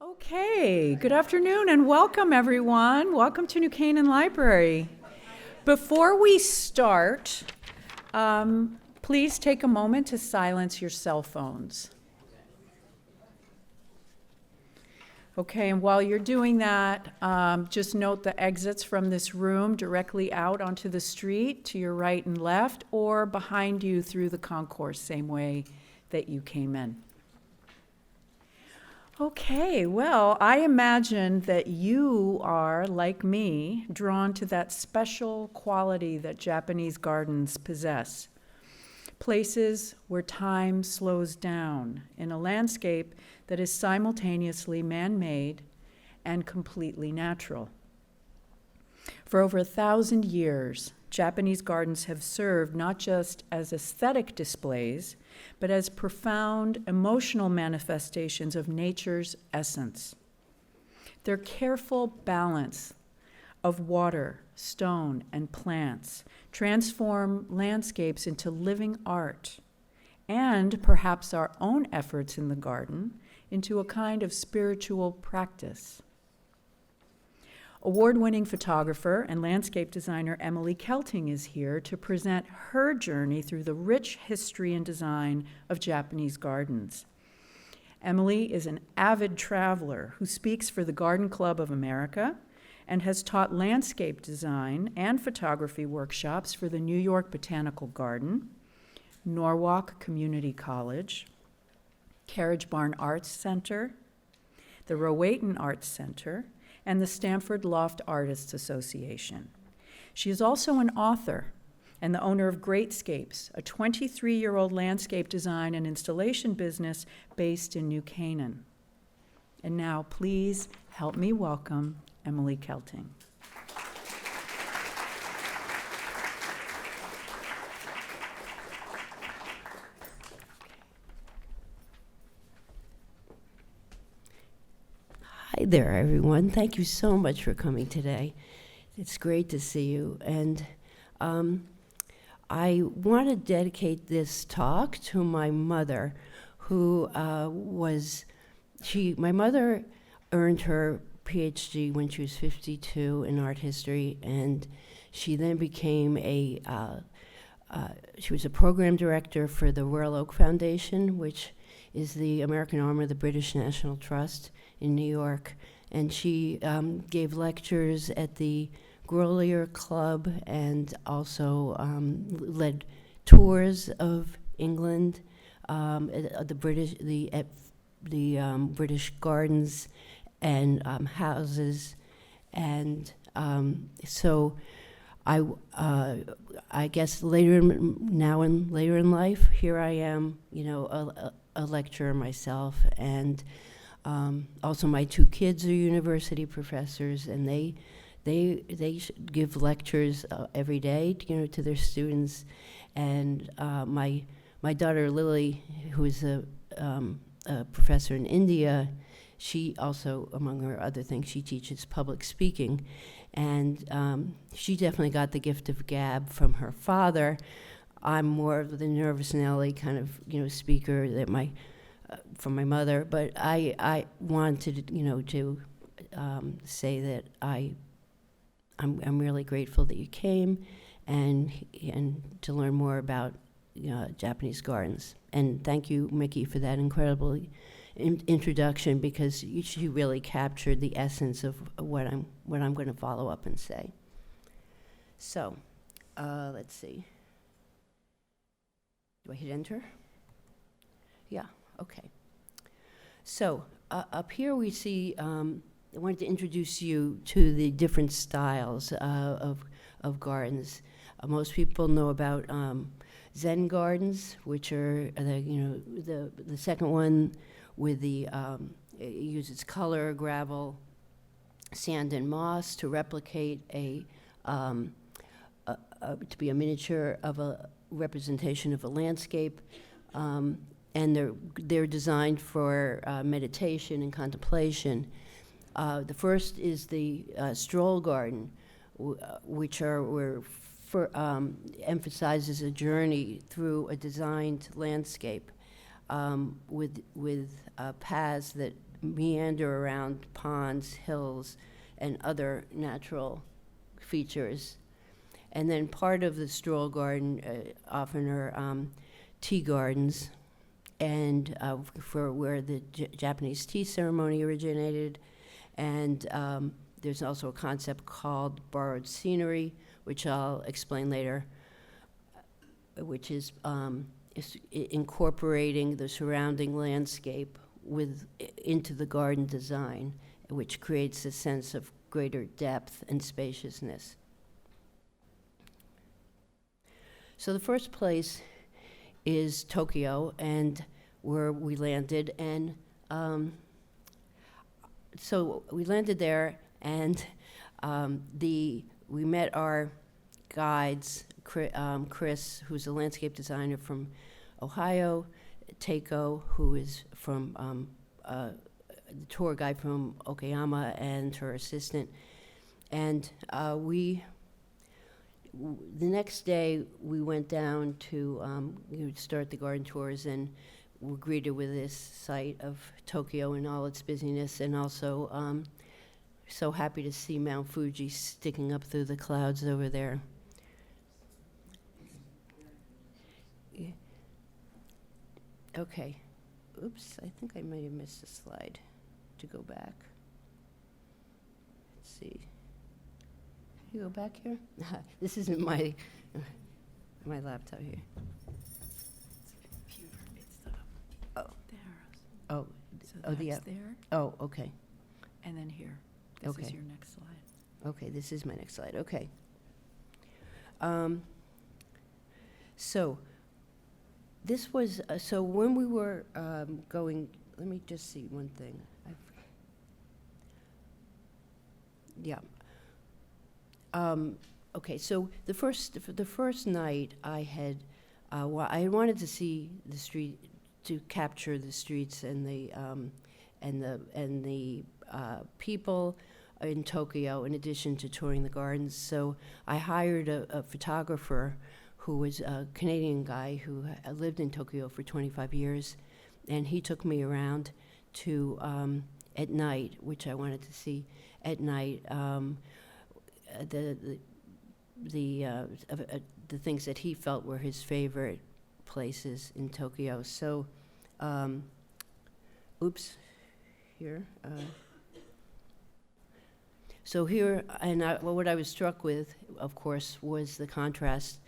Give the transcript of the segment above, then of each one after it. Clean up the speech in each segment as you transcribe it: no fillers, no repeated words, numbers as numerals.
Okay, good afternoon and welcome everyone. Welcome to New Canaan Library. Before we start, please take a moment to silence your cell phones. Okay, and while you're doing that, just note the exits from this room directly out onto the street to your right and left, or behind you through the concourse, same way that you came in. Okay, well, I imagine that you are, like me, drawn to that special quality that Japanese gardens possess. Places where time slows down in a landscape that is simultaneously man-made and completely natural. For over 1,000 years, Japanese gardens have served not just as aesthetic displays, but as profound emotional manifestations of nature's essence. Their careful balance of water, stone, and plants transform landscapes into living art, and perhaps our own efforts in the garden into a kind of spiritual practice. Award-winning photographer and landscape designer Emily Kelting is here to present her journey through the rich history and design of Japanese gardens. Emily is an avid traveler who speaks for the Garden Club of America and has taught landscape design and photography workshops for the New York Botanical Garden, Norwalk Community College, Carriage Barn Arts Center, the Rowayton Arts Center, and the Stamford Loft Artists Association. She is also an author and the owner of GreatScapes, a 23-year-old landscape design and installation business based in New Canaan. And now, please help me welcome Emily Kelting. Hi there, everyone. Thank you so much for coming today. It's great to see you. And I want to dedicate this talk to my mother, who my mother earned her PhD when she was 52 in art history, and she then became she was a program director for the Royal Oak Foundation, which is the American arm of the British National Trust in New York, and she gave lectures at the Grolier Club and also led tours of England, the British gardens and houses, and so I guess later in life, here I am, a lecturer myself, and also my two kids are university professors, and they give lectures every day, to their students. And my daughter Lily, who is a professor in India, she also, among her other things, she teaches public speaking, and she definitely got the gift of gab from her father. I'm more of the nervous Nelly kind of speaker that from my mother, but I wanted to say that I'm really grateful that you came and to learn more about Japanese gardens. And thank you, Mickey, for that incredible introduction, because she really captured the essence of what I'm going to follow up and say. So, let's see. Do I hit enter? Yeah, okay. So up here we see, I wanted to introduce you to the different styles of gardens. Most people know about Zen gardens, which are the second one with the it uses color, gravel, sand, and moss to replicate to be a miniature of a representation of a landscape, and they're designed for meditation and contemplation. The first is the stroll garden, which emphasizes a journey through a designed landscape with paths that meander around ponds, hills, and other natural features. And then part of the stroll garden often are tea gardens, and for where the Japanese tea ceremony originated. And there's also a concept called borrowed scenery, which I'll explain later, which is incorporating the surrounding landscape into the garden design, which creates a sense of greater depth and spaciousness. So the first place is Tokyo, and where we landed, and so we landed there, and we met our guides, Chris, who's a landscape designer from Ohio, Teiko, who is from the tour guide from Okayama, and her assistant. And the next day we went down to start the garden tours, and were greeted with this sight of Tokyo in all its busyness, and also so happy to see Mount Fuji sticking up through the clouds over there. Yeah. Okay. Oops, I think I might have missed a slide to go back. Let's see. You go back here? This isn't my laptop here. Oh. There. Oh. So Oh, that's there, Oh, okay. and then here. This Okay. is your next slide. Okay, this is my next slide. Okay. So this was, so when we were going, let me just see one thing. Yeah. Okay, so the first night I had, I wanted to see the street, to capture the streets and the people in Tokyo, in addition to touring the gardens. So I hired a photographer who was a Canadian guy who lived in Tokyo for 25 years, and he took me around to at night, which I wanted to see at night, the things that he felt were his favorite places in Tokyo. So, oops, here. So here, and what I was struck with, of course, was the contrast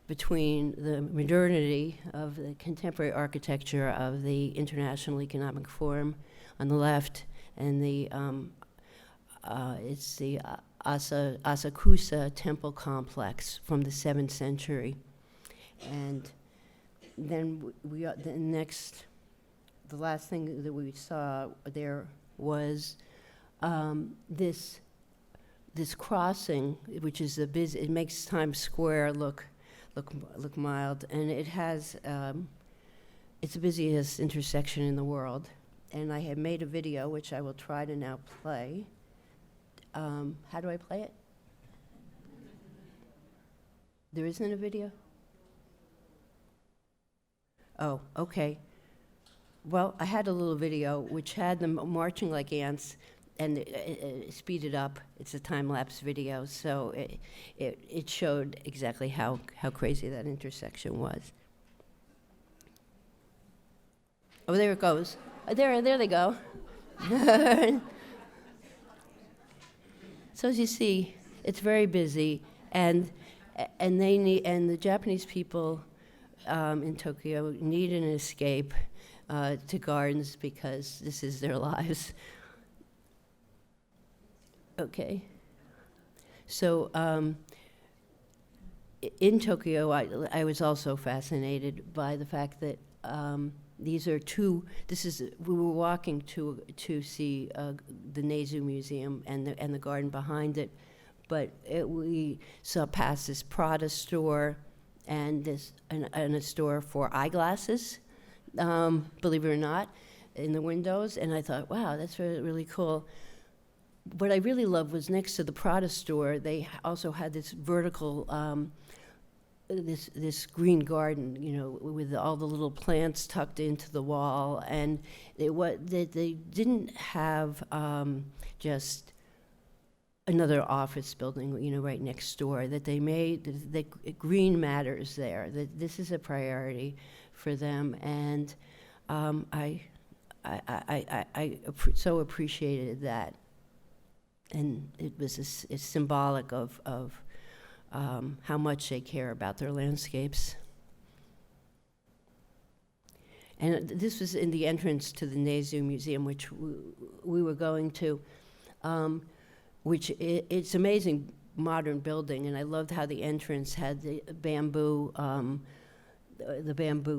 between the modernity of the contemporary architecture of the International Economic Forum on the left, and it's the Asakusa Temple Complex from the 7th century. And then the last thing that we saw there was this crossing, which is it makes Times Square look mild, and it has it's the busiest intersection in the world. And I have made a video, which I will try to now play. How do I play it? There isn't a video? Oh, okay. Well, I had a little video which had them marching like ants, and it speeded up. It's a time-lapse video, so it showed exactly how crazy that intersection was. Oh, there it goes. There they go. So as you see, it's very busy, and the Japanese people in Tokyo need an escape to gardens because this is their lives. Okay. So in Tokyo, I was also fascinated by the fact that we were walking to see the Neizu Museum and the garden behind it, but we saw past this Prada store and a store for eyeglasses, believe it or not, in the windows, and I thought, wow, that's really, really cool. What I really loved was next to the Prada store, they also had this vertical this green garden, with all the little plants tucked into the wall, and they didn't have just another office building, right next door. That they made the green matters there. That this is a priority for them, and I so appreciated that, and it was it's symbolic of how much they care about their landscapes. And this was in the entrance to the Nazu Museum, which we were going to, it's amazing modern building, and I loved how the entrance had the bamboo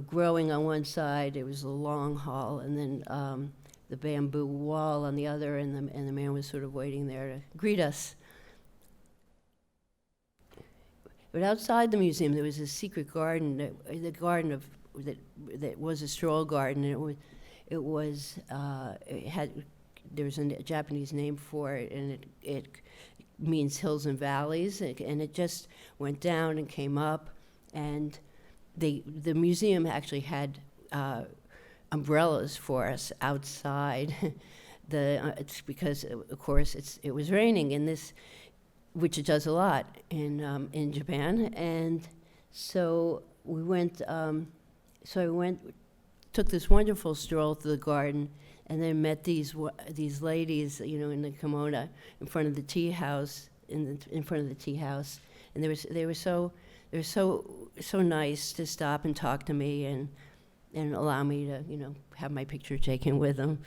growing on one side. It was a long hall, and then the bamboo wall on the other, and the man was sort of waiting there to greet us. But outside the museum, there was a secret garden, the garden that was a stroll garden. And there was a Japanese name for it, and it means hills and valleys, and it just went down and came up, and the museum actually had umbrellas for us outside. It's because, of course, it was raining in this, which it does a lot in Japan, and so we went. Took this wonderful stroll through the garden, and then met these ladies, in the kimono in front of the tea house, in front of the tea house, and they were so nice to stop and talk to me and allow me to have my picture taken with them.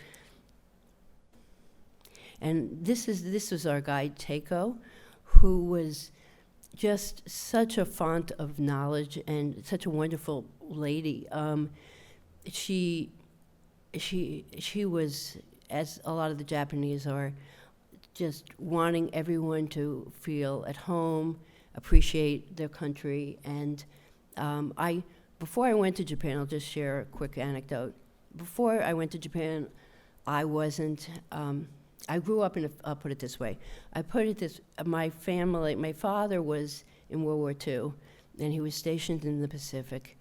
And this was our guide Teiko, who was just such a font of knowledge and such a wonderful lady. She was, as a lot of the Japanese are, just wanting everyone to feel at home, appreciate their country. And before I went to Japan, I'll just share a quick anecdote. Before I went to Japan, I wasn't. I grew up I'll put it this way. My father was in World War II, and he was stationed in the Pacific.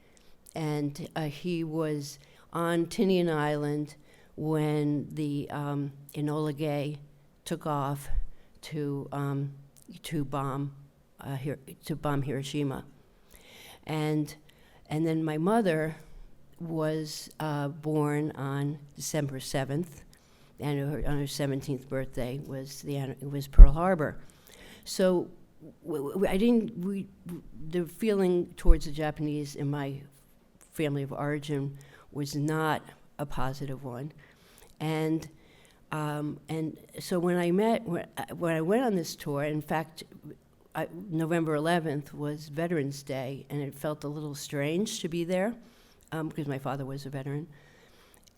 And he was on Tinian Island when the Enola Gay took off to bomb Hiroshima. And then my mother was born on December 7th, and on her 17th birthday was Pearl Harbor. So the feeling towards the Japanese in my family of origin was not a positive one, and so when I went on this tour, in fact, November 11th was Veterans Day, and it felt a little strange to be there because my father was a veteran.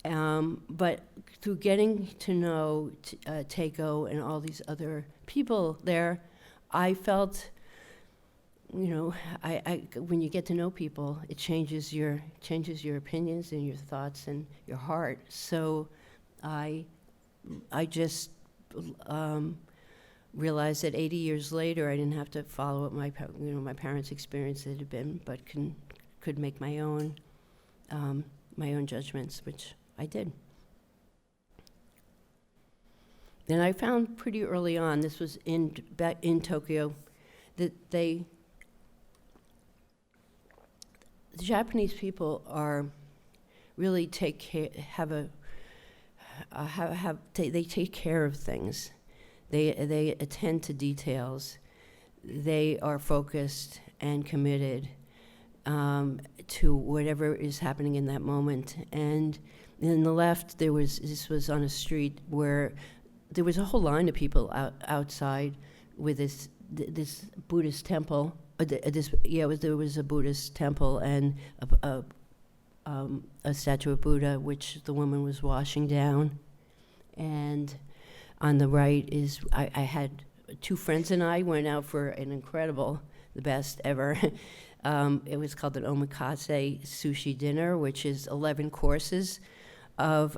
But through getting to know Teiko and all these other people there, I felt, when you get to know people, it changes your opinions and your thoughts and your heart. So I just realized that 80 years later, I didn't have to follow what my parents' experience had been, but could make my own judgments, which I did. Then I found pretty early on, this was in Tokyo, that the Japanese people really take care, they take care of things. They attend to details. They are focused and committed to whatever is happening in that moment. And in the left, this was on a street where there was a whole line of people outside with this Buddhist temple. There was a Buddhist temple and a statue of Buddha, which the woman was washing down. And on the right is, I had two friends and I went out for an incredible, the best ever. It was called an omakase sushi dinner, which is 11 courses of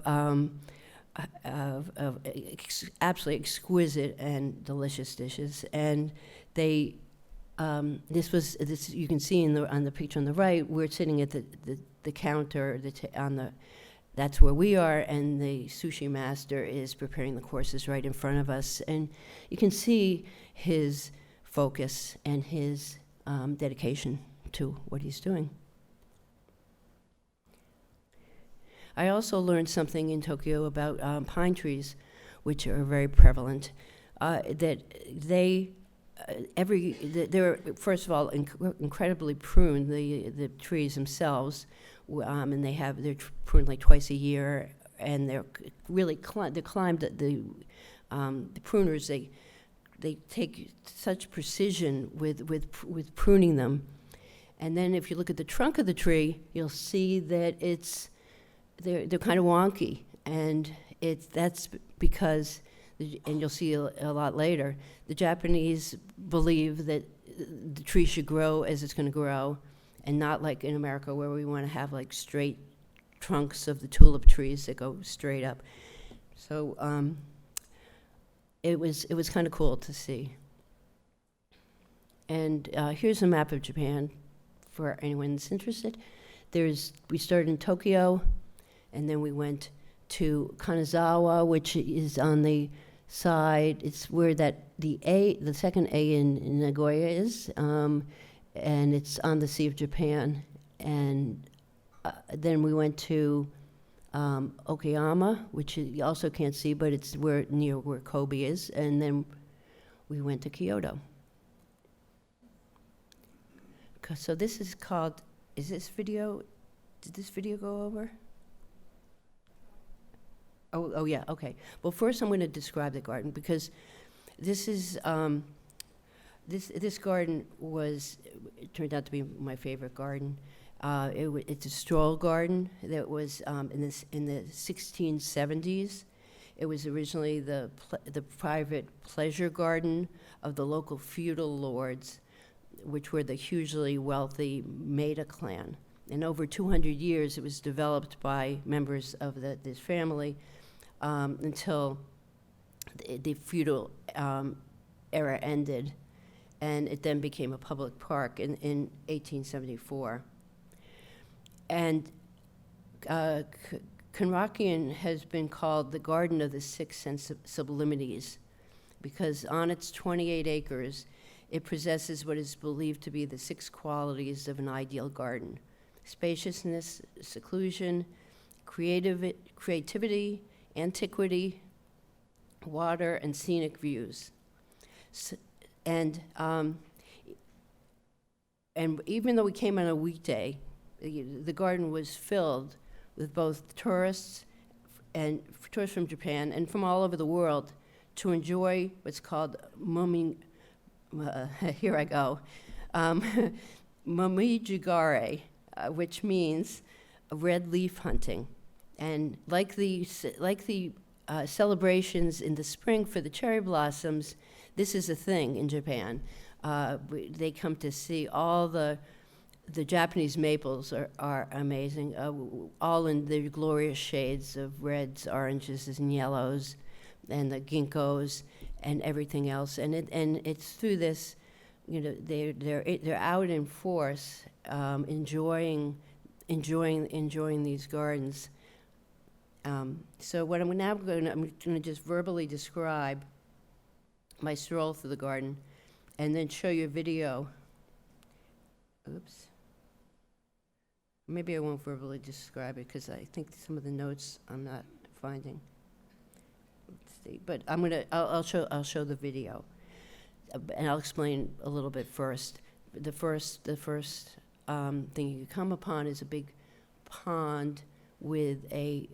absolutely exquisite and delicious dishes. And they this you can see on the picture on the right. We're sitting at the counter that's where we are, and the sushi master is preparing the courses right in front of us, and you can see his focus and his dedication to what he's doing. I also learned something in Tokyo about pine trees, which are very prevalent. That they're first of all incredibly pruned, the trees themselves, and they're pruned like twice a year, and they're really climbed. The pruners they take such precision with pruning them, and then if you look at the trunk of the tree, you'll see that they're kind of wonky, and that's because, and you'll see a lot later, the Japanese believe that the tree should grow as it's going to grow, and not like in America where we want to have like straight trunks of the tulip trees that go straight up. So it was kind of cool to see. And here's a map of Japan for anyone that's interested. We started in Tokyo, and then we went to Kanazawa, which is on the side. It's where the second A in Nagoya is, and it's on the Sea of Japan. And then we went to Okayama, which you also can't see, but it's near where Kobe is. And then we went to Kyoto. So this is called, did this video go over? Oh yeah, okay. Well, first I'm going to describe the garden, because this is, this garden it turned out to be my favorite garden. It's a stroll garden that was in the 1670s. It was originally the private pleasure garden of the local feudal lords, which were the hugely wealthy Maida clan. And over 200 years, it was developed by members of this family until the feudal era ended, and it then became a public park in 1874. And Konrakian has been called the Garden of the Six Sublimities, because on its 28 acres, it possesses what is believed to be the 6 qualities of an ideal garden: spaciousness, seclusion, creativity, antiquity, water, and scenic views. And even though we came on a weekday, the garden was filled with both tourists from Japan and from all over the world to enjoy what's called here I go, momijigare, which means red leaf hunting. And like the celebrations in the spring for the cherry blossoms, this is a thing in Japan. They come to see all the Japanese maples are amazing, all in the glorious shades of reds, oranges, and yellows, and the ginkgos and everything else. And it's through this, they're out in force, enjoying these gardens. So what I'm going to just verbally describe my stroll through the garden, and then show you a video. Oops. Maybe I won't verbally describe it, because I think some of the notes I'm not finding. Let's see. But I'll show the video, and I'll explain a little bit first. The first thing you come upon is a big pond with a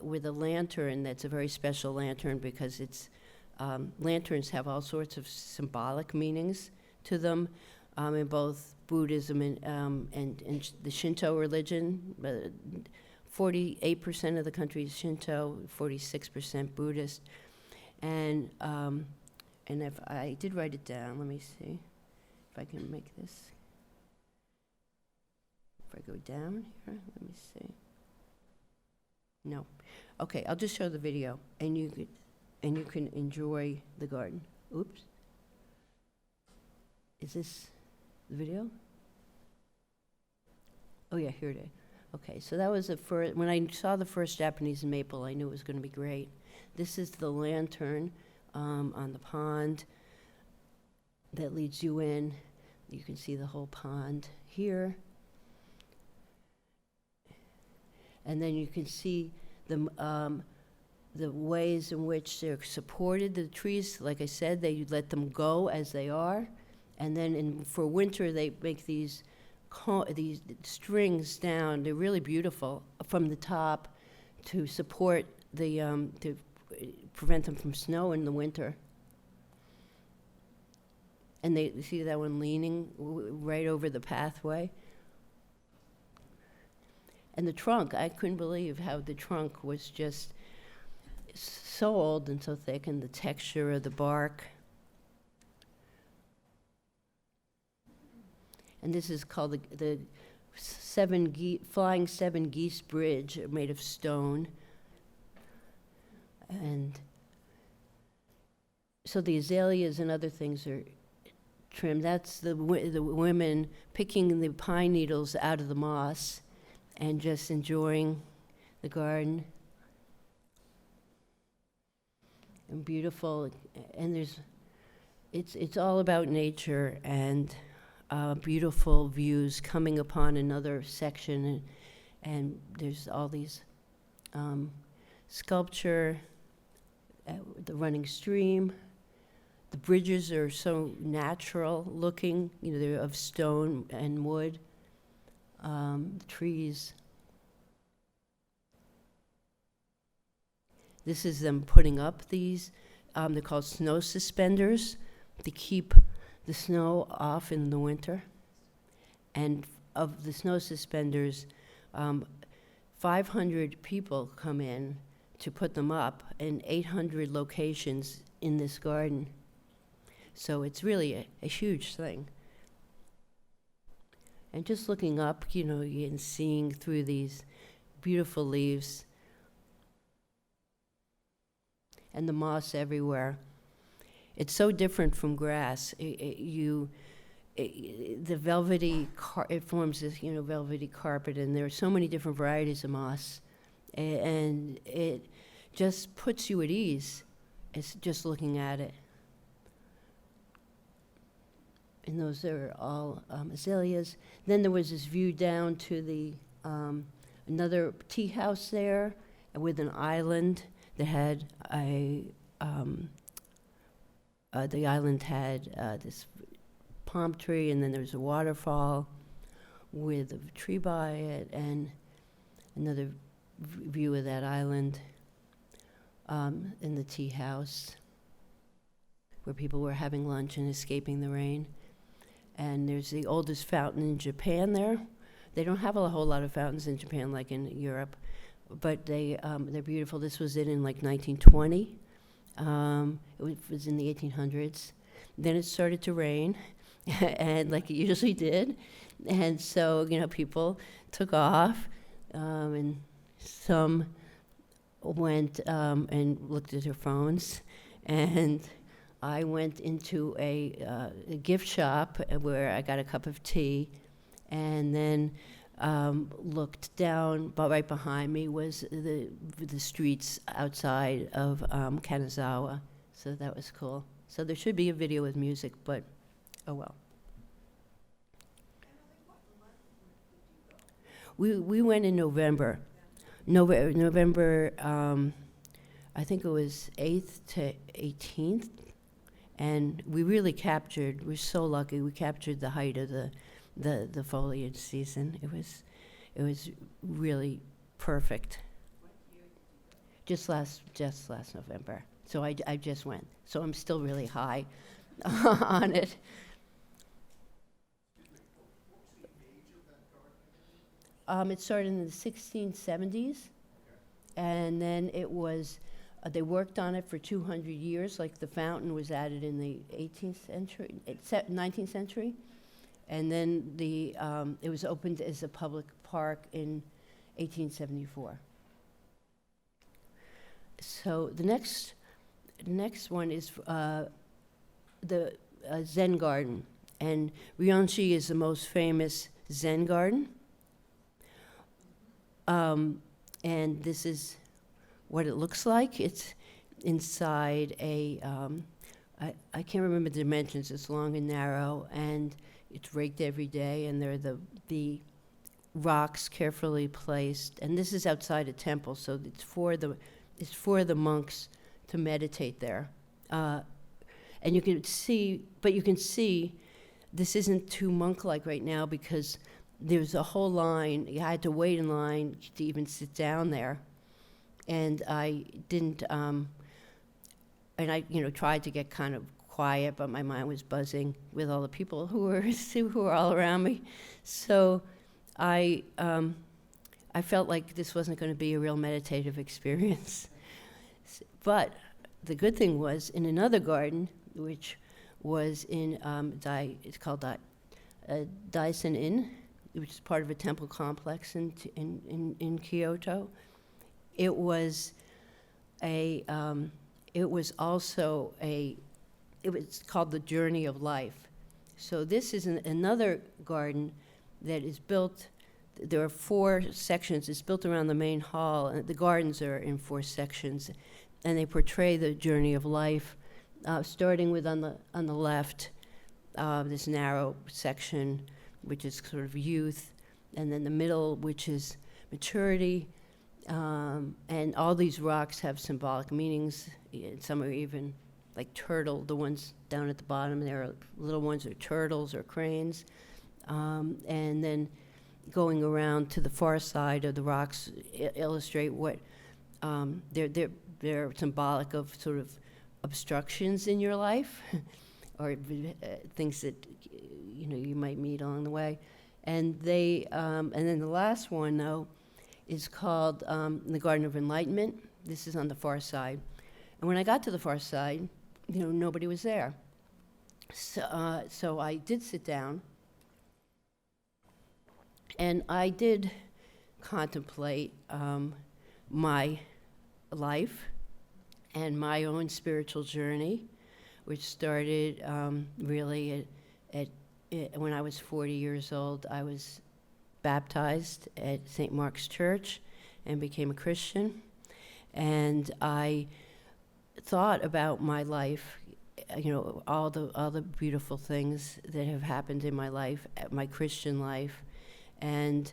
lantern. That's a very special lantern, because it's lanterns have all sorts of symbolic meanings to them, in both Buddhism and the Shinto religion. 48% of the country is Shinto, 46% Buddhist, and if I did write it down, let me see if I can make this. If I go down here, let me see. No, okay, I'll just show the video, and you can enjoy the garden. Oops. is this the video? Oh yeah, here it is. Okay, so that was the first, when I saw the first Japanese maple, I knew it was going to be great. This is the lantern on the pond that leads you in. You can see the whole pond here. And then you can see the ways in which they're supported, the trees. Like I said, they let them go as they are. And then for winter, they make these strings down. They're really beautiful from the top to support the, to prevent them from snow in the winter. And they see that one leaning right over the pathway. And the trunk, I couldn't believe how the trunk was just so old and so thick, and the texture of the bark. And this is called the Flying Seven Geese Bridge, made of stone. And so the azaleas and other things are trimmed. That's the women picking the pine needles out of the moss and just enjoying the garden. And beautiful, and it's all about nature and beautiful views coming upon another section, and there's all these sculpture, the running stream. The bridges are so natural looking, you know, they're of stone and wood. The trees. This is them putting up these, they're called snow suspenders to keep the snow off in the winter. And of the snow suspenders, 500 people come in to put them up in 800 locations in this garden. So it's really a huge thing. And just looking up, you know, and seeing through these beautiful leaves and the moss everywhere. It's so different from grass. The velvety, it forms this, you know, velvety carpet, and there are so many different varieties of moss. And it just puts you at ease. It's just looking at it. And those are all azaleas. Then there was this view down to the another tea house there with an island that had the island had this palm tree, and then there was a waterfall with a tree by it, and another view of that island in the tea house where people were having lunch and escaping the rain. And there's the oldest fountain in Japan there. They don't have a whole lot of fountains in Japan like in Europe, but they're beautiful. This was in like 1920. It was in the 1800s. Then it started to rain, and like it usually did. And so, you know, people took off, and some went and looked at their phones, and I went into a gift shop where I got a cup of tea, and then looked down, but right behind me was the streets outside of Kanazawa, so that was cool. So there should be a video with music, but oh well. We went in November. November, I think it was 8th to 18th. And we really captured, we're so lucky, we captured the height of the foliage season. It was really perfect. Just last November. So I just went. So I'm still really high on it. It started in the 1670s, and then it was, they worked on it for 200 years, like the fountain was added in the 18th century, 19th century, and then it was opened as a public park in 1874. So the next one is the Zen garden, And Ryoanshi is the most famous Zen garden. And this is what it looks like. It's inside a, I can't remember the dimensions, it's long and narrow, and it's raked every day, and there are the rocks carefully placed. And this is outside a temple, so it's for the monks to meditate there. And you can see, this isn't too monk-like right now because there's a whole line. You had to wait in line to even sit down there. And I didn't, and I, tried to get kind of quiet, but my mind was buzzing with all the people who were all around me. So I felt like this wasn't going to be a real meditative experience. But the good thing was, in another garden, which was in, it's called Daisen Inn, which is part of a temple complex in Kyoto. It was called the Journey of Life. So this is another garden that is built. There are 4 sections. It's built around the main hall, and the gardens are in 4 sections, and they portray the journey of life, starting with on the left, this narrow section, which is sort of youth, and then the middle, which is maturity, and all these rocks have symbolic meanings. Some are even like turtle. The ones down at the bottom, there are little ones are turtles or cranes, and then going around to the far side of the rocks illustrate what they're symbolic of sort of obstructions in your life or things that you might meet along the way. And and then the last one, though, is called the Garden of Enlightenment. This is on the far side. And when I got to the far side, nobody was there. So I did sit down, and I did contemplate my life and my own spiritual journey, which started really when I was 40 years old. I was baptized at St. Mark's Church and became a Christian. And I thought about my life, all the beautiful things that have happened in my life, my Christian life, and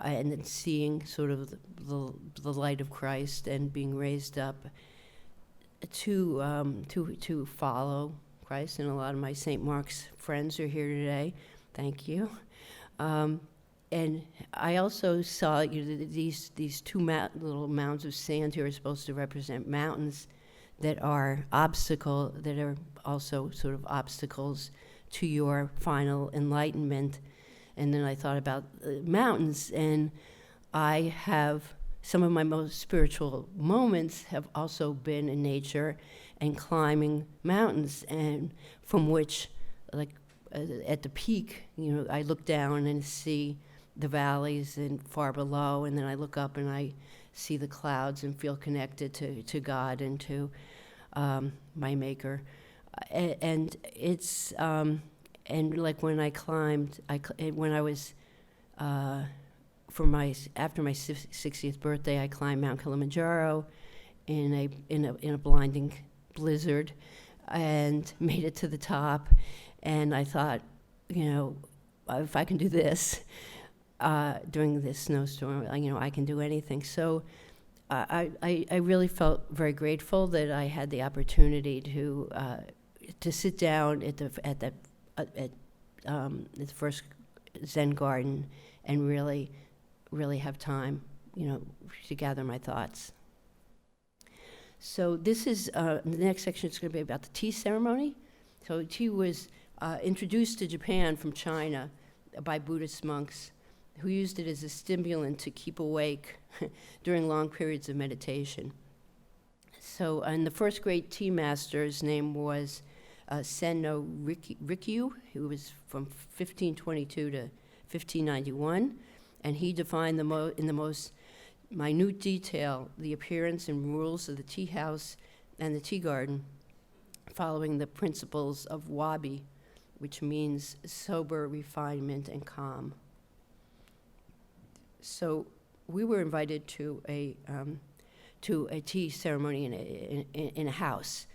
and then seeing sort of the light of Christ and being raised up to follow Christ. And a lot of my St. Mark's friends are here today. Thank you. And I also saw these 2 little mounds of sand here are supposed to represent mountains that are also sort of obstacles to your final enlightenment. And then I thought about mountains, and I have some of my most spiritual moments have also been in nature and climbing mountains, and from which, like at the peak, I look down and see the valleys and far below, and then I look up and I see the clouds and feel connected to God and to my Maker. And it's and like when I climbed, when I was after my 60th birthday, I climbed Mount Kilimanjaro in a blinding blizzard and made it to the top. And I thought, if I can do this during this snowstorm, I can do anything. So I really felt very grateful that I had the opportunity to sit down at the first Zen garden and really have time, to gather my thoughts. So this is the next section is going to be about the tea ceremony. So tea was introduced to Japan from China by Buddhist monks who used it as a stimulant to keep awake during long periods of meditation. So, and the first great tea master's name was Senno Rikyu, who was from 1522 to 1591, and he defined in the most minute detail the appearance and rules of the tea house and the tea garden following the principles of wabi, which means sober refinement and calm. So we were invited to a tea ceremony in a house,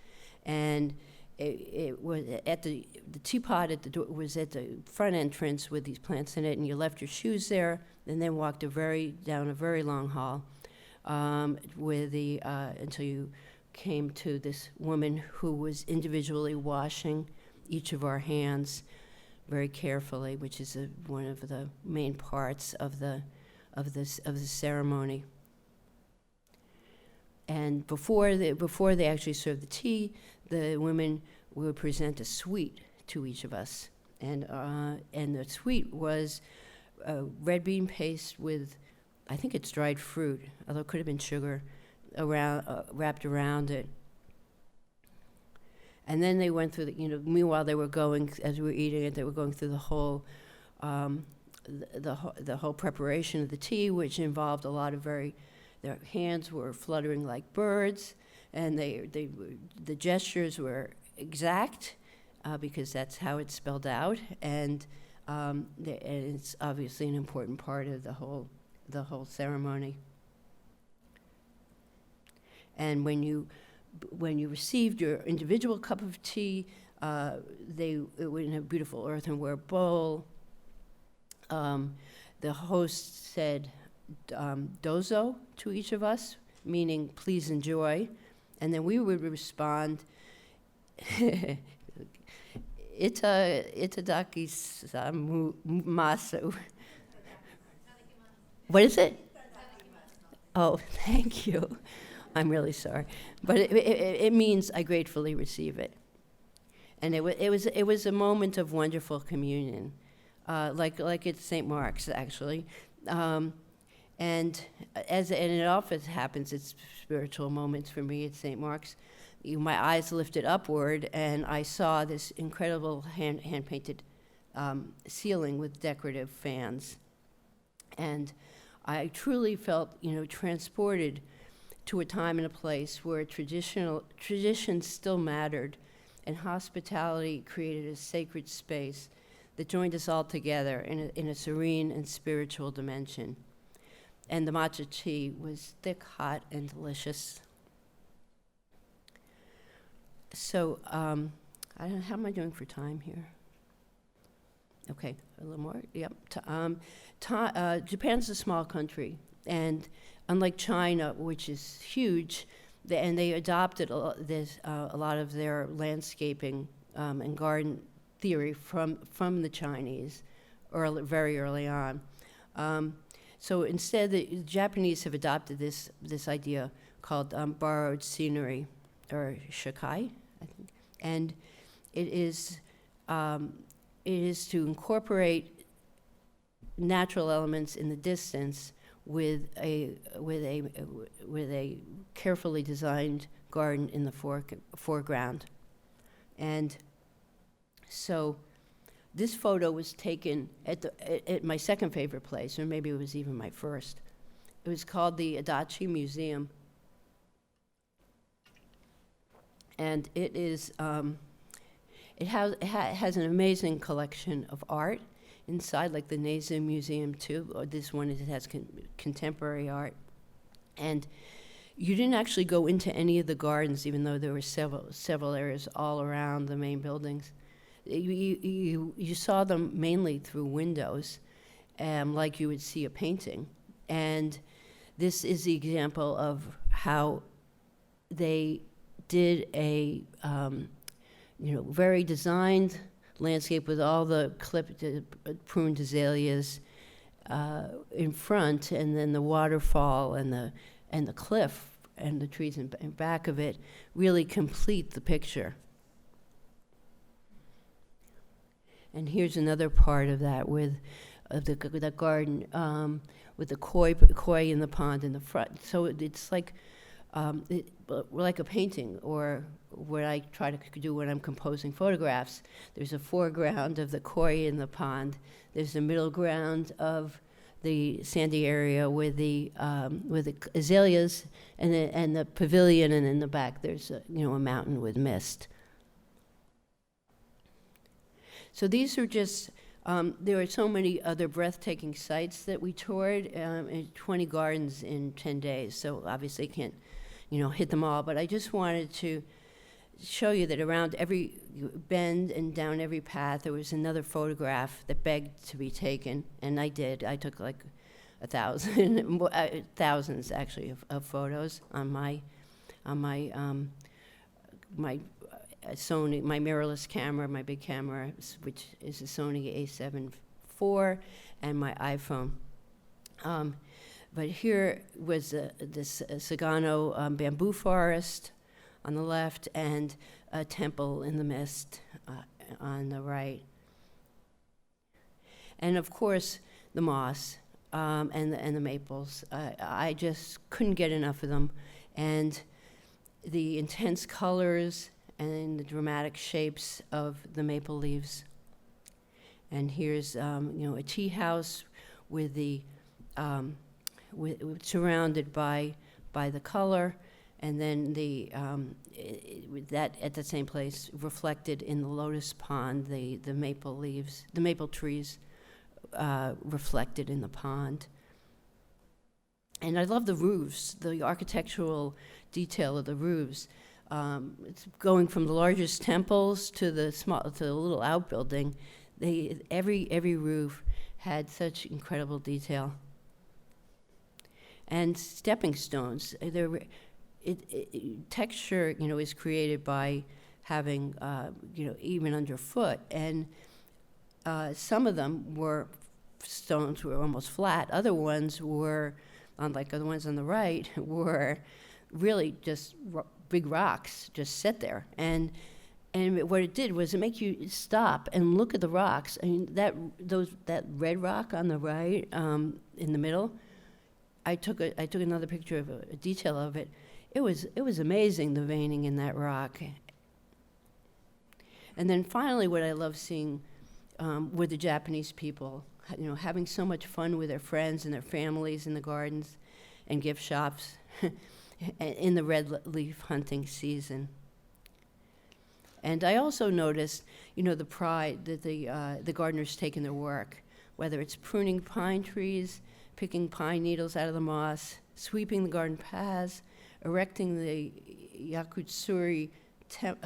and it was at the teapot at the door was at the front entrance with these plants in it, and you left your shoes there, and then walked down a very long hall, until you came to this woman who was individually washing each of our hands very carefully, which is one of the main parts of the ceremony. And before they actually served the tea, the women would present a sweet to each of us, and the sweet was red bean paste with, I think it's dried fruit, although it could have been sugar, wrapped around it. And then they went through meanwhile they were going, as we were eating it, they were going through the whole the whole preparation of the tea, which involved a lot of their hands were fluttering like birds, and the gestures were exact, because that's how it's spelled out, and it's obviously an important part of the whole ceremony. And when you received your individual cup of tea, it was in a beautiful earthenware bowl. The host said dozo to each of us, meaning please enjoy, and then we would respond, itadaki masu. What is it? Oh, thank you. I'm really sorry, but it means I gratefully receive it, and it was a moment of wonderful communion, like at St. Mark's actually, and it often happens. It's spiritual moments for me at St. Mark's. My eyes lifted upward, and I saw this incredible hand painted ceiling with decorative fans, and I truly felt transported to a time and a place where traditions still mattered, and hospitality created a sacred space that joined us all together in a serene and spiritual dimension. And the matcha tea was thick, hot, and delicious. So, I don't know, how am I doing for time here? Okay, a little more, yep. Japan's a small country, and unlike China, which is huge, they adopted a lot of their landscaping and garden theory from the Chinese very early on. So instead, the Japanese have adopted this idea called borrowed scenery, or shakai, I think, and it is to incorporate natural elements in the distance with a carefully designed garden in the foreground. And so this photo was taken at my second favorite place, or maybe it was even my first. It was called the Adachi Museum. And it is, it has an amazing collection of art inside, like the Neizu Museum too. Or this one, it has contemporary art. And you didn't actually go into any of the gardens, even though there were several areas all around the main buildings. You saw them mainly through windows, like you would see a painting. And this is the example of how they did a very designed landscape with all the clipped, pruned azaleas in front, and then the waterfall and the cliff and the trees in back of it really complete the picture. And here's another part of that with the garden with the koi in the pond in the front. So it's like a painting, or what I try to do when I'm composing photographs. There's a foreground of the koi in the pond. There's a middle ground of the sandy area with the azaleas, and the pavilion, and in the back there's a mountain with mist. So these are just, there are so many other breathtaking sites that we toured, and 20 gardens in 10 days. So obviously can't, hit them all, but I just wanted to show you that around every bend and down every path, there was another photograph that begged to be taken, and I did. I took like 1,000, thousands actually of photos on my Sony, my mirrorless camera, my big camera, which is a Sony A7 IV, and my iPhone. But here was this Sagano bamboo forest on the left, and a temple in the mist on the right. And of course, the moss and the maples. I just couldn't get enough of them. And the intense colors and the dramatic shapes of the maple leaves. And here's, a tea house with the, surrounded by the color, and then that at the same place reflected in the lotus pond, the maple leaves, the maple trees reflected in the pond. And I love the roofs, the architectural detail of the roofs. It's going from the largest temples to the little outbuilding. Every roof had such incredible detail. And stepping stones. Texture, is created by having, even underfoot. And some of them stones were almost flat. Other ones were, unlike the ones on the right, were really just big rocks just sit there. And what it did was it make you stop and look at the rocks. I mean, that red rock on the right, in the middle, I took another picture of a detail of it. It was amazing, the veining in that rock. And then finally, what I love seeing were the Japanese people, having so much fun with their friends and their families in the gardens and gift shops in the red leaf hunting season. And I also noticed, the pride that the gardeners take in their work, whether it's pruning pine trees, picking pine needles out of the moss, sweeping the garden paths, erecting the yakutsuri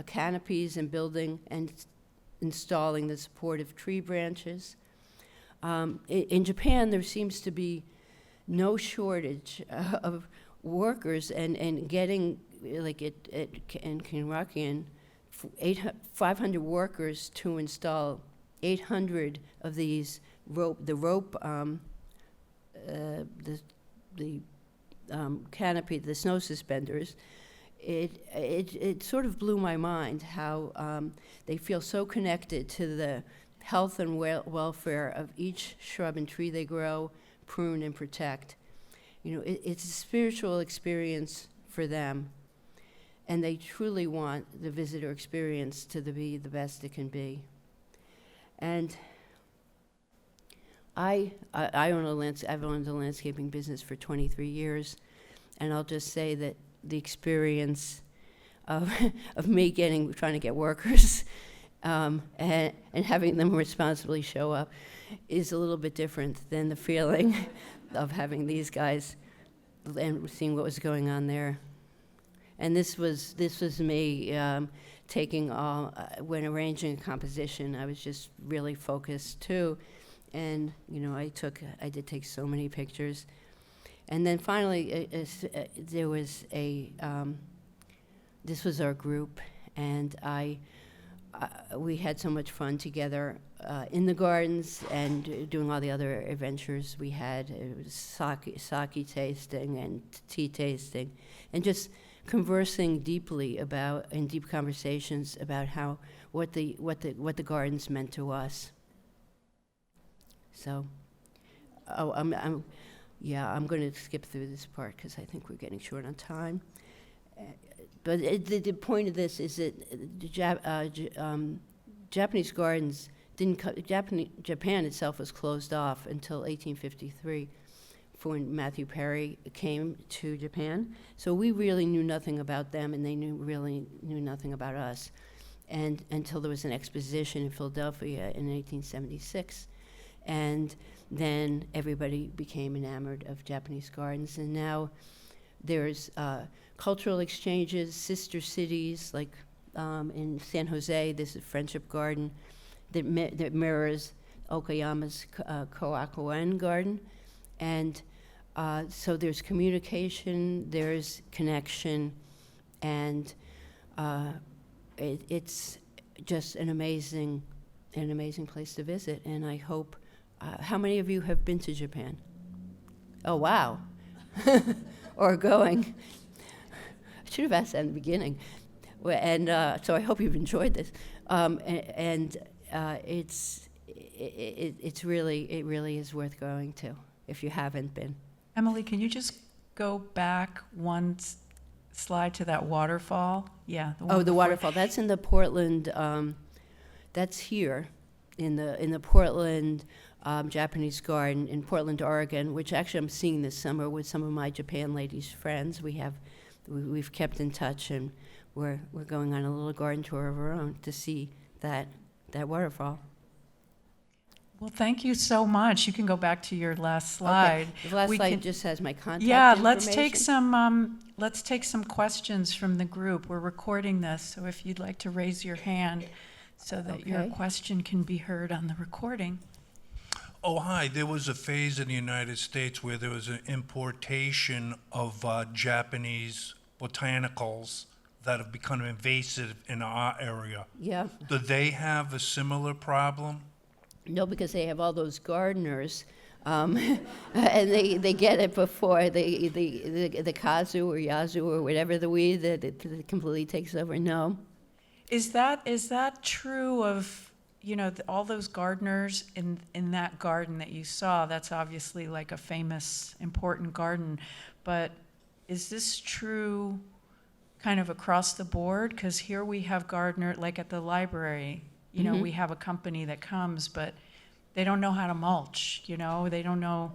canopies and building and installing the supportive tree branches. In Japan, there seems to be no shortage of workers and getting, like in Kanrakian, 500 workers to install 800 of these canopy, the snow suspenders. It sort of blew my mind how they feel so connected to the health and welfare of each shrub and tree they grow, prune, and protect. It's a spiritual experience for them, and they truly want the visitor experience to be the best it can be. And I've owned a landscaping business for 23 years, and I'll just say that the experience of me trying to get workers and having them responsibly show up is a little bit different than the feeling of having these guys and seeing what was going on there. And this was me taking when arranging a composition. I was just really focused too, and I did take so many pictures. And then finally, there was this was our group, and we had so much fun together in the gardens and doing all the other adventures we had. It was sake tasting and tea tasting, and just conversing deeply in deep conversations about what the gardens meant to us. So, I'm going to skip through this part because I think we're getting short on time. But the point of this is that Japanese gardens Japan itself was closed off until 1853, when Matthew Perry came to Japan. So we really knew nothing about them, and they really knew nothing about us. and until there was an exposition in Philadelphia in 1876. And then everybody became enamored of Japanese gardens. And now there's cultural exchanges, sister cities, like in San Jose, there's a Friendship Garden that mirrors Okayama's Koakuen Garden. And so there's communication, there's connection, and it's just an amazing place to visit. And I hope, how many of you have been to Japan? Oh, wow. Or going. I should have asked that in the beginning. And so I hope you've enjoyed this. It's really is worth going to if you haven't been. Emily, can you just go back one slide to that waterfall? Yeah. The waterfall. That's in the Portland. That's here, in the Portland Japanese Garden in Portland, Oregon, which actually I'm seeing this summer with some of my Japan ladies friends. We've kept in touch, and we're going on a little garden tour of our own to see that waterfall. Well, thank you so much. You can go back to your last slide. Okay. The last slide just has my contact information. Let's take some questions from the group. We're recording this, so if you'd like to raise your hand so that your question can be heard on the recording. Oh, hi. There was a phase in the United States where there was an importation of Japanese botanicals that have become invasive in our area. Yeah. Do they have a similar problem? No, because they have all those gardeners, and they get it before the kazu or yazu or whatever the weed that it completely takes over. No. Is that true of, all those gardeners in that garden that you saw? That's obviously like a famous, important garden, but is this true kind of across the board? Because here we have gardener, like at the library, we have a company that comes, but they don't know how to mulch, they don't know,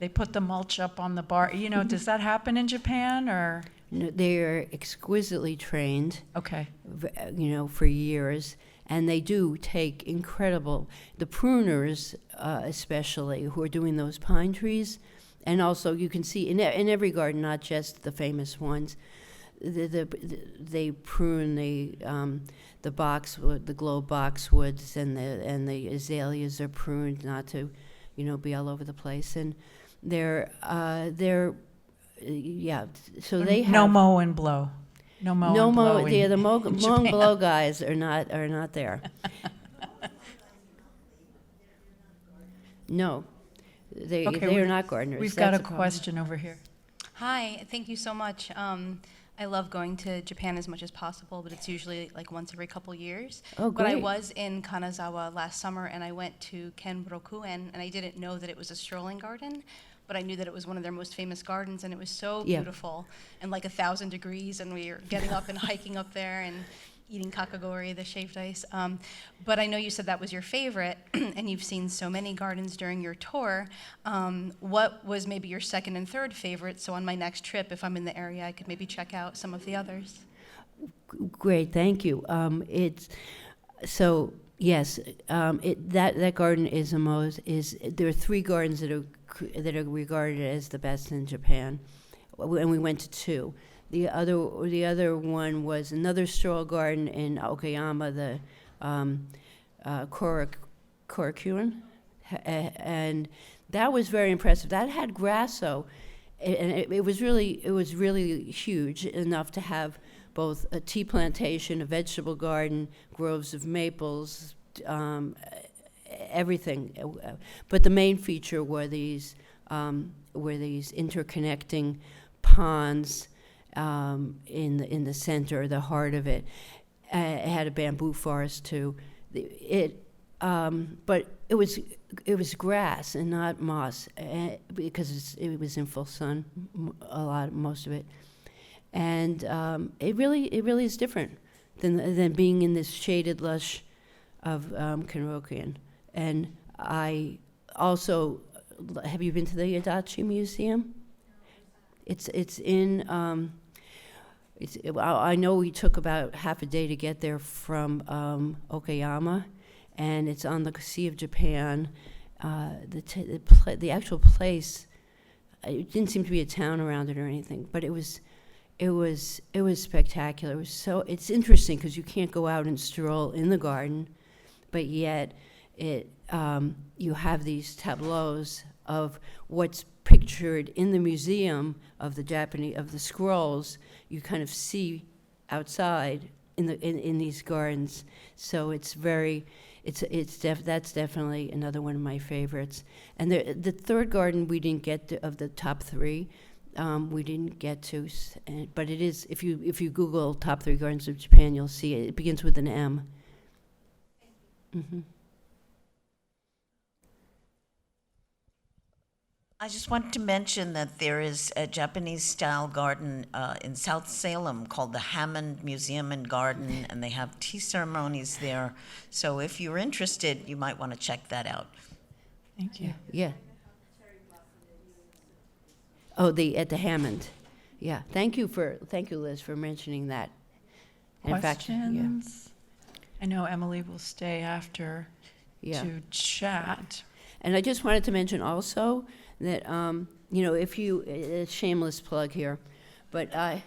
they put the mulch up on the bar, does that happen in Japan, or? No, they're exquisitely trained. Okay. For years, and they do take the pruners, especially, who are doing those pine trees, and also you can see in every garden, not just the famous ones, they prune the boxwood, the globe boxwoods, and the azaleas are pruned not to, be all over the place, and they're So they have no mow and blow. No mow and blow. Yeah, the mow and blow guys are not there. No, they are not gardeners. We've got a question over here. Hi, thank you so much. I love going to Japan as much as possible, but it's usually like once every couple years. Oh, great. But I was in Kanazawa last summer, and I went to Kenrokuen, and I didn't know that it was a strolling garden, but I knew that it was one of their most famous gardens, and it was so beautiful, and like 1,000 degrees, and we were getting up and hiking up there and eating kakagori, the shaved ice. But I know you said that was your favorite, and you've seen so many gardens during your tour. What was maybe your second and third favorite? So on my next trip, if I'm in the area, I could maybe check out some of the others. Great, thank you. Yes, that garden is there are 3 gardens that are regarded as the best in Japan, and we went to 2. The other one was another stroll garden in Okayama, the Korakuen, and that was very impressive. That had grasso, and it was really huge, enough to have both a tea plantation, a vegetable garden, groves of maples, everything. But the main feature were these interconnecting ponds in the center, the heart of it. It had a bamboo forest too. But it was grass and not moss, because it was in full sun, most of it, and it really is different than being in this shaded lush of Kenrokuen. And I also, have you been to the Adachi Museum? It's in I know we took about half a day to get there from Okayama, and it's on the Sea of Japan. The actual place, it didn't seem to be a town around it or anything, but it was spectacular. It's interesting because you can't go out and stroll in the garden, but yet you have these tableaus of what's pictured in the museum of the scrolls. You kind of see outside in these gardens. So that's definitely another one of my favorites. And the third garden we didn't get to, of the top three. We didn't get to, but it is. If you Google top 3 gardens of Japan, you'll see it. It begins with an M. Mm-hmm. I just want to mention that there is a Japanese-style garden in South Salem called the Hammond Museum and Garden, and they have tea ceremonies there. So if you're interested, you might want to check that out. Thank you. Yeah. Oh, at the Hammond. Yeah. Thank you, Liz, for mentioning that. And in fact, Questions? I know Emily will stay after to chat. And I just wanted to mention also that, a shameless plug here, but I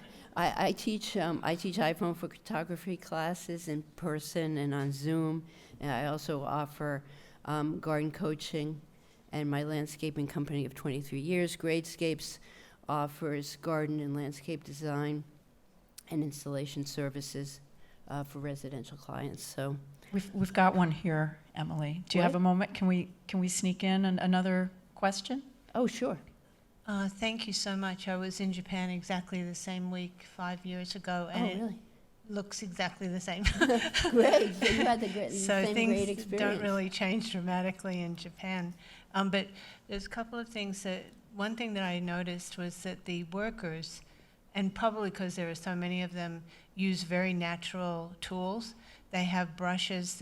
teach iPhone photography classes in person and on Zoom, and I also offer garden coaching, and my landscaping company of 23 years, GreatScapes, offers garden and landscape design and installation services for residential clients. So We've got one here, Emily. Do you have a moment? Can we sneak in another question? Oh, sure. Thank you so much. I was in Japan exactly the same week 5 years ago, and Oh, really? it looks exactly the same. Great. So you had the So same things great experience. don't really change dramatically in Japan. But there's a couple of things one thing that I noticed was that the workers, and probably because there are so many of them, use very natural tools. They have brushes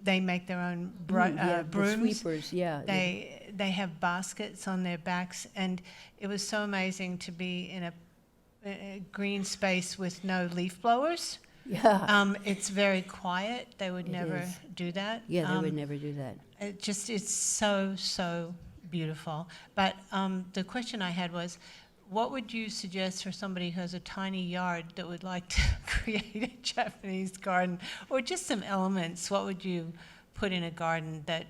they make their own The brooms. sweepers, yeah. They have baskets on their backs, and it was so amazing to be in a green space with no leaf blowers. Yeah. It's very quiet. They would It never is. do that. Yeah, they would never do that. It's so beautiful. But the question I had was, what would you suggest for somebody who has a tiny yard that would like to create a Japanese garden, or just some elements? What would you put in a garden that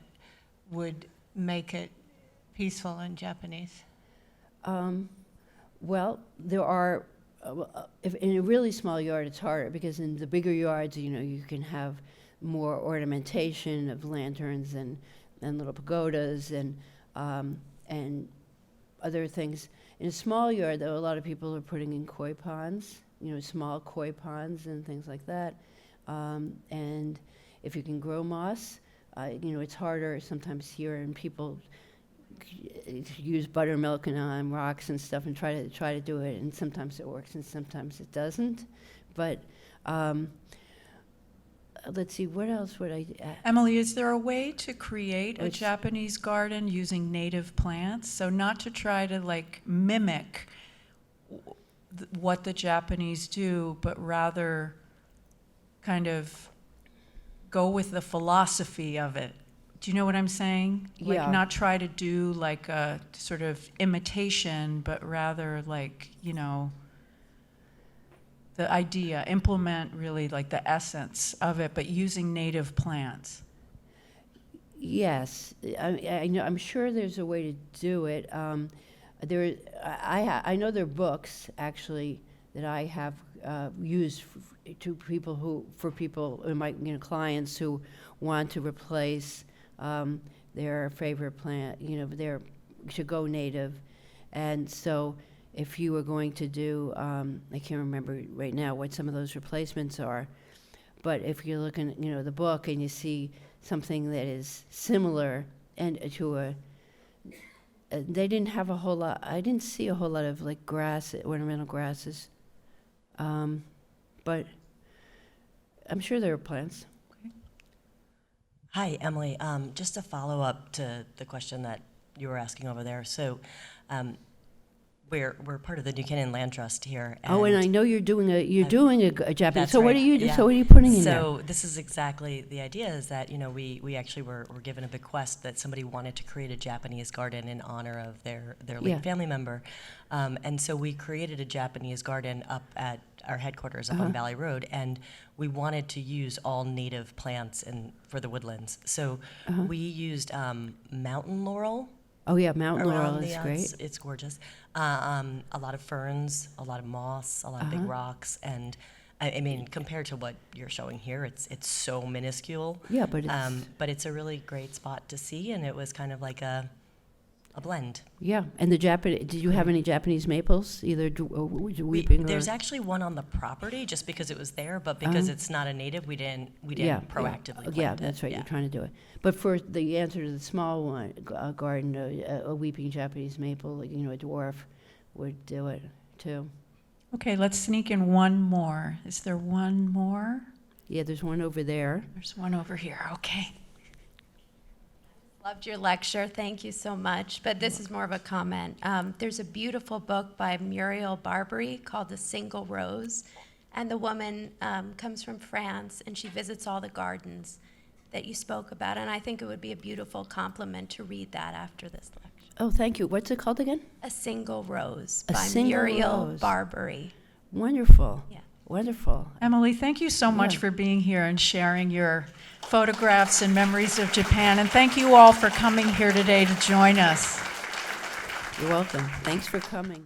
would make it peaceful and Japanese? Well, there are, if in a really small yard, it's harder because in the bigger yards, you can have more ornamentation of lanterns and little pagodas and other things. In a small yard, though, a lot of people are putting in koi ponds, small koi ponds and things like that. And if you can grow moss, it's harder sometimes here, and people use buttermilk and on rocks and stuff and try to do it, and sometimes it works and sometimes it doesn't. But let's see, what else would I? Emily, is there a way to create a Japanese garden using native plants? So not to try to mimic what the Japanese do, but rather kind of go with the philosophy of it. Do you know what I'm saying? Yeah. Not try to do a sort of imitation, but rather the idea, implement really the essence of it, but using native plants. Yes, I'm sure there's a way to do it. I know there are books actually that I have used for people, my clients who want to replace their favorite plant, to go native, and so. If you were going to do, I can't remember right now what some of those replacements are, but if you're looking at, the book and you see something that is similar and to they didn't have a whole lot, I didn't see a whole lot of ornamental grasses, but I'm sure there are plants. Okay. Hi, Emily. Just a follow-up to the question that you were asking over there. So we're part of the New Canaan Land Trust here. Oh, and I know you're doing a Japanese. That's So what right, are you? yeah. So what are you putting in there? So this is exactly the idea, is that, you know, we actually were given a bequest that somebody wanted to create a Japanese garden in honor of their late Yeah. family member. And so we created a Japanese garden up at our headquarters up on Valley Road, and we wanted to use all native plants for the woodlands. So we used mountain laurel. Oh yeah, mountain laurel Around is great. It's gorgeous. A lot of ferns, a lot of moss, a lot of big rocks, and I mean, compared to what you're showing here, it's so minuscule. Yeah, but it's but it's a really great spot to see, and it was kind of like a blend. yeah. And the Japanese. Did you have any Japanese maples? Either weeping or There's actually one on the property, just because it was there, but because it's not a native, we didn't proactively plant Yeah, it. that's right. You're trying to do it. But for the answer to the small one, garden, a weeping Japanese maple, like, you know, a dwarf, would do it too. Okay, let's sneak in one more. Is there one more? Yeah, there's one over there. There's one over here. Okay. Loved your lecture. Thank you so much. But this is more of a comment. There's a beautiful book by Muriel Barbary called The Single Rose. And the woman comes from France, and she visits all the gardens that you spoke about. And I think it would be a beautiful compliment to read that after this lecture. Oh, thank you. What's it called again? A Single Rose A by Single Muriel Rose. Barbary. Wonderful. Yeah. Wonderful. Emily, thank you so much Yeah. for being here and sharing your photographs and memories of Japan. And thank you all for coming here today to join us. You're welcome. Thanks for coming.